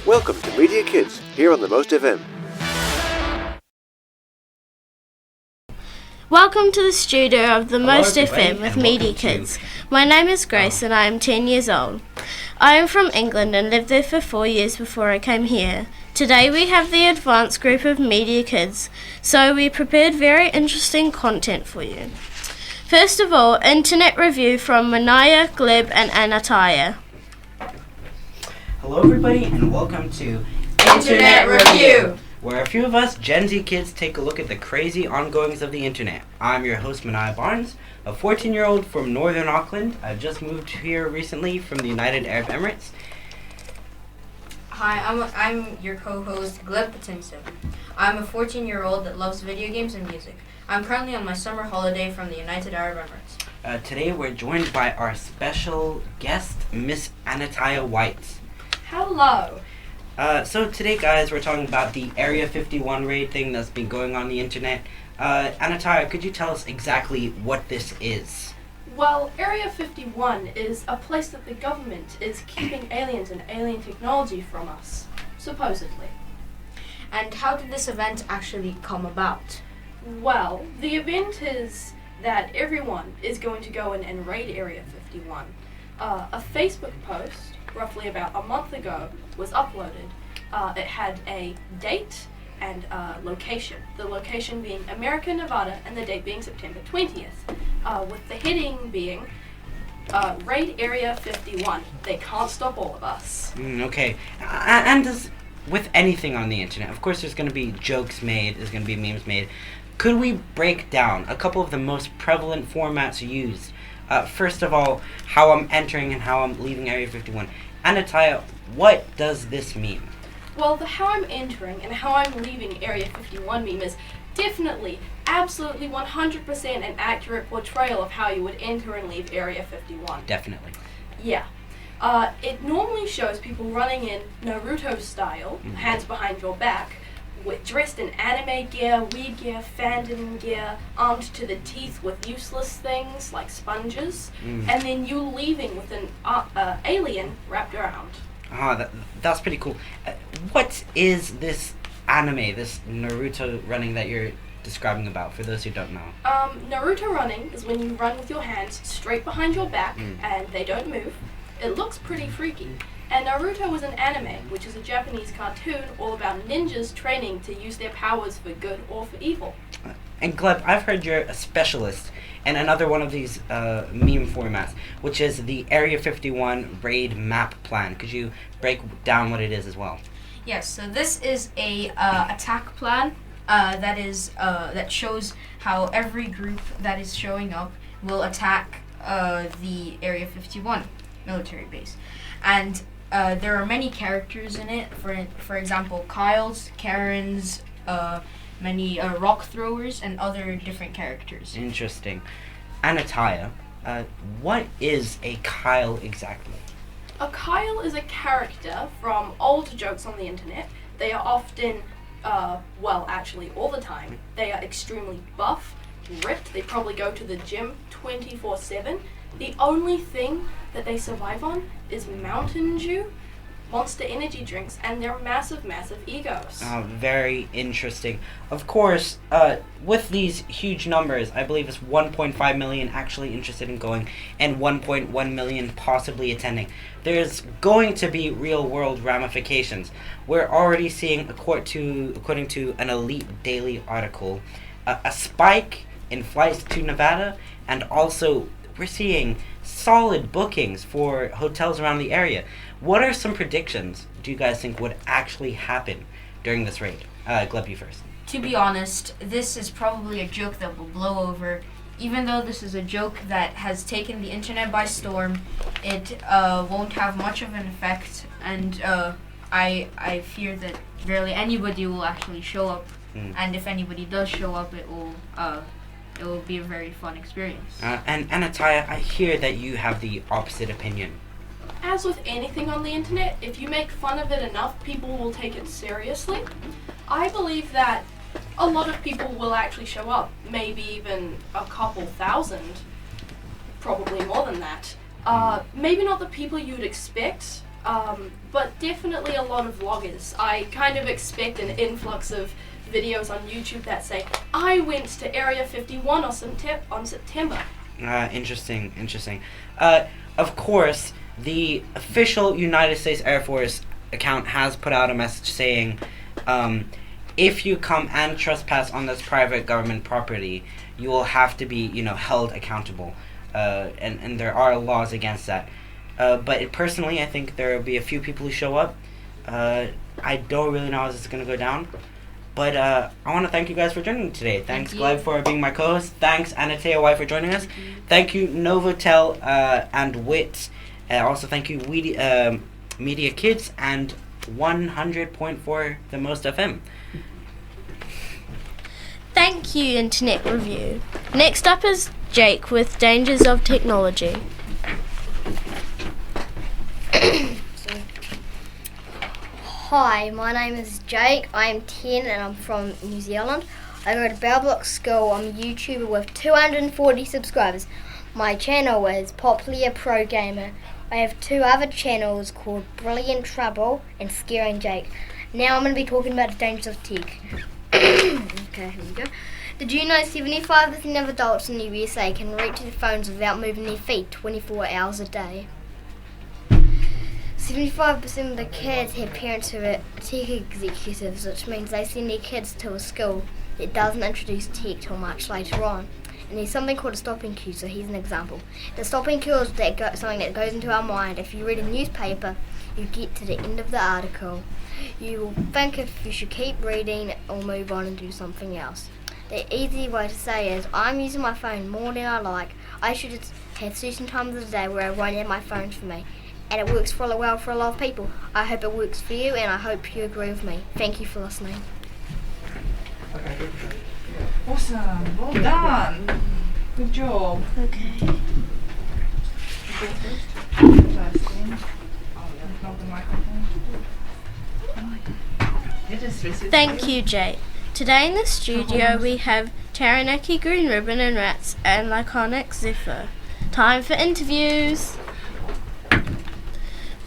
Welcome to Media Kids, here on the Most FM. Welcome to the studio of the Most everybody, FM with and Media welcome Kids. to- My name is Grace and I am 10 years old. I am from England and lived there for 4 years before I came here. Today we have the advanced group of Media Kids, so we prepared very interesting content for you. First of all, internet review from Manaia, Gleb and Anataia. Hello everybody and welcome to Internet Review, where a few of us Gen Z kids take a look at the crazy ongoings of the internet. I'm your host Manaia Barnes, a 14-year-old from Northern Auckland. I've just moved here recently from the United Arab Emirates. Hi, I'm your co-host Gleb. I'm a 14-year-old that loves video games and music. I'm currently on my summer holiday from the United Arab Emirates. Today we're joined by our special guest, Miss Anataia White. Hello. So today, guys, we're talking about the Area 51 raid thing that's been going on the internet. Anataia, could you tell us exactly what this is? Well, Area 51 is a place that the government is keeping aliens and alien technology from us, supposedly. And how did this event actually come about? Well, the event is that everyone is going to go in and raid Area 51. A Facebook post, roughly about a month ago, was uploaded. It had a date and location. The location being America, Nevada, and the date being September 20th, with the heading being Raid Area 51. They can't stop all of us. Okay. And with anything on the internet, of course there's going to be jokes made, there's going to be memes made. Could we break down a couple of the most prevalent formats used? First of all, how I'm entering and how I'm leaving Area 51. Anataia, what does this mean? Well, the how I'm entering and how I'm leaving Area 51 meme is definitely, absolutely 100% an accurate portrayal of how you would enter and leave Area 51. Definitely. Yeah. It normally shows people running in Naruto style, hands behind your back, dressed in anime gear, weed gear, fandom gear, armed to the teeth with useless things like sponges, and then you leaving with an alien wrapped around. That's pretty cool. What is this anime, this Naruto running that you're describing about, for those who don't know? Naruto running is when you run with your hands straight behind your back and they don't move. It looks pretty freaky. And Naruto was an anime, which is a Japanese cartoon all about ninjas training to use their powers for good or for evil. And Gleb, I've heard you're a specialist in another one of these meme formats, which is the Area 51 raid map plan. Could you break down what it is as well? Yes, so this is a attack plan that shows how every group that is showing up will attack the Area 51 military base. And there are many characters in it. For example, Kyle's, Karen's, many rock throwers, and other different characters. Interesting. Anataia, what is a Kyle exactly? A Kyle is a character from old jokes on the internet. They are often, well, actually all the time, they are extremely buff, ripped. They probably go to the gym 24/7. The only thing that they survive on is Mountain Dew, Monster energy drinks, and their massive, massive egos. Very interesting. Of course, with these huge numbers, I believe it's 1.5 million actually interested in going and 1.1 million possibly attending. There's going to be real-world ramifications. We're already seeing, according to an Elite Daily article, a spike in flights to Nevada, and also we're seeing solid bookings for hotels around the area. What are some predictions do you guys think would actually happen during this raid? Gleb, you first. To be honest, this is probably a joke that will blow over. Even though this is a joke that has taken the internet by storm, it won't have much of an effect, and I fear that barely anybody will actually show up. And if anybody does show up, it will be a very fun experience. And Anataia, I hear that you have the opposite opinion. As with anything on the internet, if you make fun of it enough, people will take it seriously. I believe that a lot of people will actually show up, maybe even a couple thousand, probably more than that. Maybe not the people you'd expect, but definitely a lot of vloggers. I kind of expect an influx of videos on YouTube that say, I went to Area 51 on September. Interesting. Of course, the official United States Air Force account has put out a message saying, if you come and trespass on this private government property, you will have to be, held accountable. And there are laws against that. But personally, I think there will be a few people who show up. I don't really know how this is going to go down. But I want to thank you guys for joining me today. Thanks, Gleb, for being my co-host. Thanks, Anataia, for joining us. Thank you, Novotel and WITT. Also, thank you, Media Kids and 100.4 The Most FM. Thank you, Internet Review. Next up is Jake with Dangers of Technology. Hi, my name is Jake. I am 10 and I'm from New Zealand. I go to Bellblock School. I'm a YouTuber with 240 subscribers. My channel is Popular Pro Gamer. I have 2 other channels called Brilliant Trouble and Scaring Jake. Now I'm going to be talking about the dangers of tech. Okay, here we go. Did you know 75% of adults in the USA can reach their phones without moving their feet 24 hours a day? 75% of the kids have parents who are tech executives, which means they send their kids to a school that doesn't introduce tech till much later on. And there's something called a stopping cue, so here's an example. The stopping cue is something that goes into our mind. If you read a newspaper, you get to the end of the article. You will think if you should keep reading or move on and do something else. The easy way to say is, I'm using my phone more than I like. I should have certain times of the day where I won't have my phone for me. And it works well for a lot of people. I hope it works for you, and I hope you agree with me. Thank you for listening. Awesome. Well done. Good job. Okay. Thank you, Jake. Today in the studio we have Taranaki Green Ribbon and Rats and Laconic Zephyr. Time for interviews.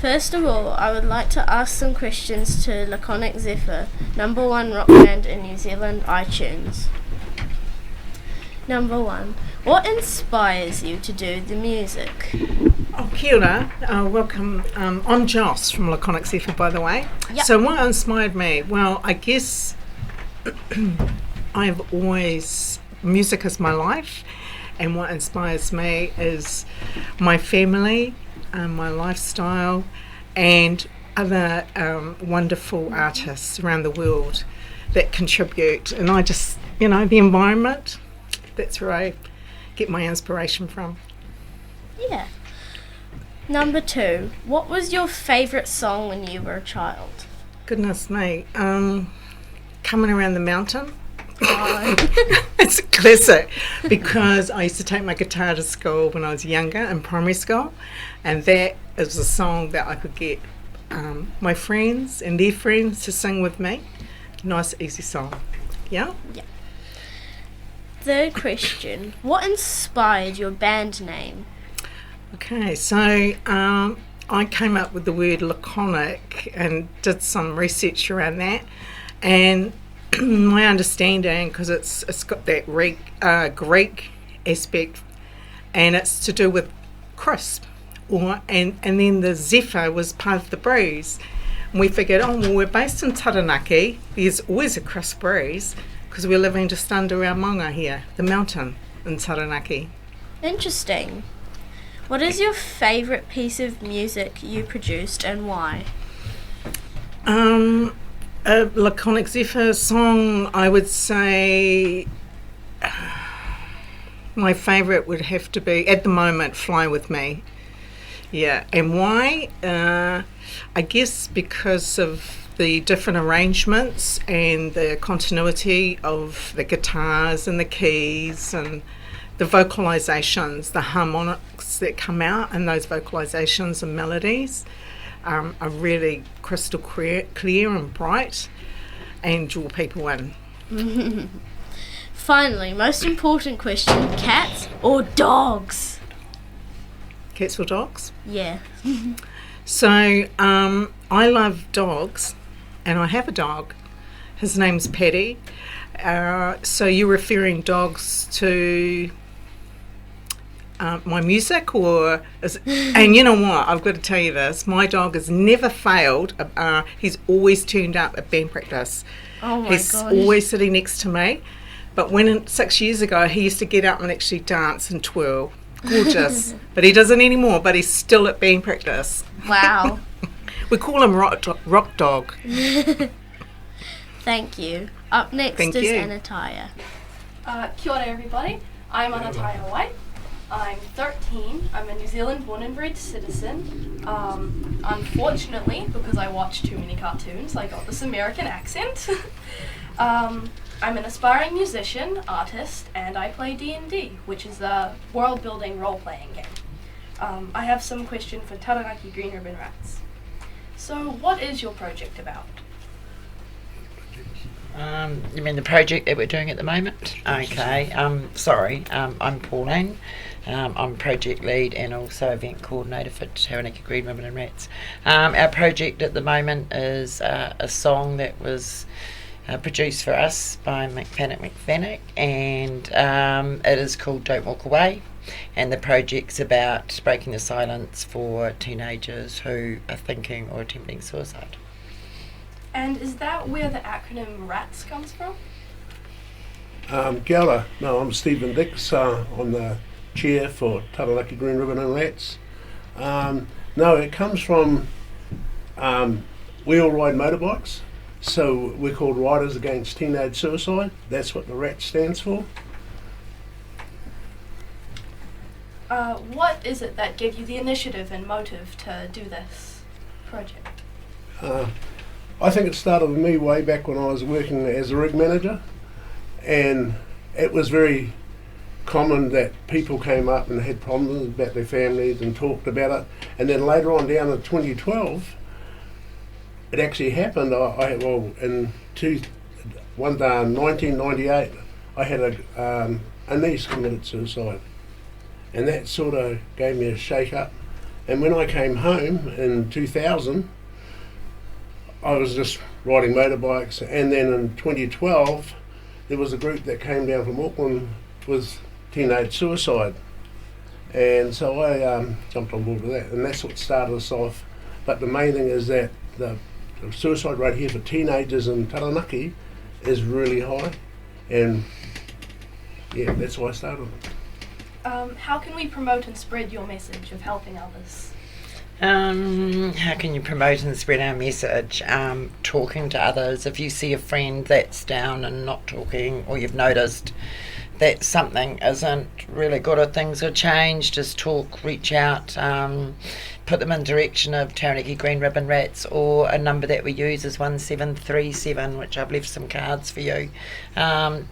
First of all, I would like to ask some questions to Laconic Zephyr, number 1 rock band in New Zealand iTunes. Number 1, what inspires you to do the music? Oh, kia ora. Welcome. I'm Joss from Laconic Zephyr, by the way. Yep. So what inspired me? Well, I guess I've always, music is my life, and what inspires me is my family, my lifestyle, and other wonderful artists around the world that contribute. And I just, the environment, that's where I get my inspiration from. Yeah. Number 2, what was your favourite song when you were a child? Goodness me. Coming Around the Mountain. Oh. It's a classic because I used to take my guitar to school when I was younger in primary school, and that is a song that I could get my friends and their friends to sing with me. Nice, easy song. Yeah? Yeah. Third question, what inspired your band name? Okay, so I came up with the word laconic and did some research around that, and my understanding, because it's got that Greek aspect, and it's to do with crisp, and then the zephyr was part of the breeze. And we figured, we're based in Taranaki, there's always a crisp breeze, because we're living just under our manga here, the mountain in Taranaki. Interesting. What is your favourite piece of music you produced and why? A Laconic Zephyr song, I would say my favourite would have to be, at the moment, Fly With Me. Yeah, and why? I guess because of the different arrangements and the continuity of the guitars and the keys and the vocalisations, the harmonics that come out in those vocalisations and melodies are really crystal clear and bright and draw people in. Finally, most important question, cats or dogs? Cats or dogs? Yeah. So I love dogs, and I have a dog. His name's Paddy. So you're referring dogs to my music, or and you know what? I've got to tell you this. My dog has never failed. He's always turned up at band practice. Oh my He's gosh. always sitting next to me. But 6 years ago, he used to get up and actually dance and twirl. Gorgeous. But he doesn't anymore, but he's still at band practice. Wow. We call him Rock Dog. Thank you. Up next Thank is you. Anataia. Kia ora everybody, I'm Anataia White. I'm 13, I'm a New Zealand born and bred citizen. Unfortunately, because I watched too many cartoons, I got this American accent. I'm an aspiring musician, artist, and I play D&D, which is a world-building role-playing game. I have some question for Taranaki Green Ribbon Rats. So, what is your project about? You mean the project that we're doing at the moment? Okay. I'm Pauline. I'm project lead and also event coordinator for Taranaki Green Ribbon and Rats. Our project at the moment is a song that was produced for us by McFannick, and it is called Don't Walk Away, and the project's about breaking the silence for teenagers who are thinking or attempting suicide. And is that where the acronym RATS comes from? Kia ora. No, I'm Stephen Dix. I'm the chair for Taranaki Green Ribbon and Rats. No, it comes from we all ride motorbikes, so we're called Riders Against Teenage Suicide. That's what the RAT stands for. What is it that gave you the initiative and motive to do this project? I think it started with me way back when I was working as a rig manager, and it was very common that people came up and had problems about their families and talked about it, and then later on down in 2012 it actually happened. In 1998 I had a niece committed suicide, and that sort of gave me a shake up, and when I came home in 2000 I was just riding motorbikes, and then in 2012 there was a group that came down from Auckland with teenage suicide, and so I jumped on board with that, and that's what started us off. But the main thing is that the suicide rate here for teenagers in Taranaki is really high, and yeah, that's why I started it. How can we promote and spread your message of helping others? How can you promote and spread our message? Talking to others. If you see a friend that's down and not talking, or you've noticed that something isn't really good or things are changed, just talk, reach out, put them in direction of Taranaki Green Ribbon Rats, or a number that we use is 1737, which I've left some cards for you.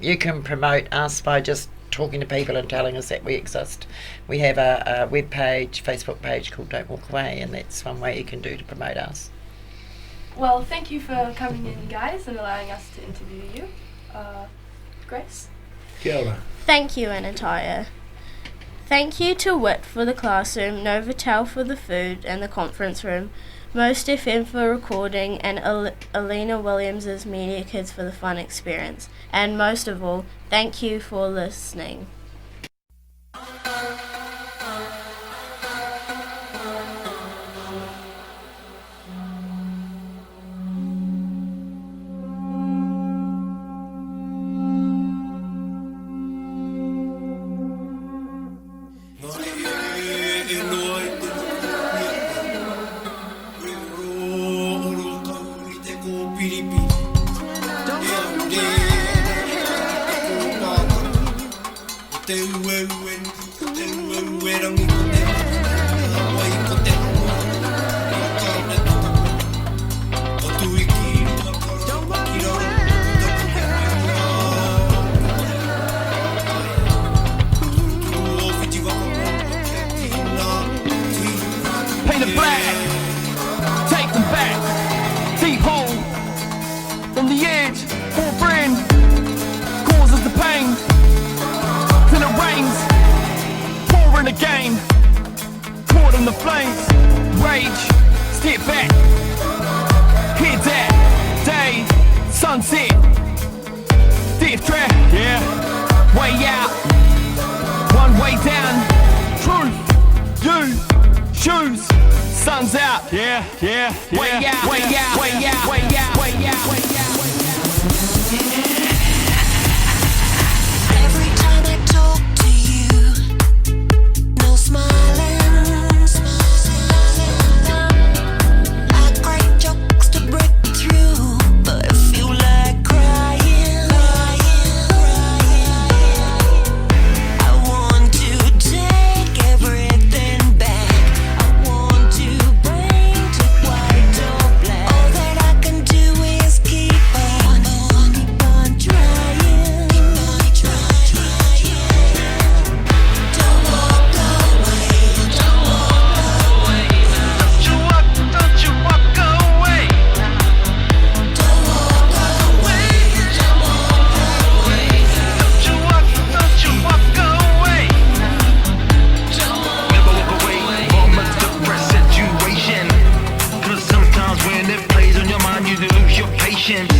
You can promote us by just talking to people and telling us that we exist. We have a web page, Facebook page called Don't Walk Away, and that's one way you can do to promote us. Well, thank you for coming in, guys, and allowing us to interview you. Grace? Kia ora. Thank you, Anataia. Thank you to WITT for the classroom, Novotel for the food and the conference room, Most FM for recording, and Alina Williams' Media Kids for the fun experience. And most of all, thank you for listening. Paint it black, take them back, deep hole, on the edge, for a friend, causes the pain, till it rains. sun's out. Yeah, yeah, yeah. Way out, way out, way out, way out, way out, way out. Every time I talk to you, no smiling. I crack jokes to break through, but I feel like crying. I want to take everything back. I want to bring to white or black. All that I can do is keep on trying. Don't walk away. Don't walk away. Don't you walk away. Don't walk away. Don't walk away. Don't you walk away. Never walk away from a depressed situation. Cause sometimes when it plays on your mind, you lose your patience.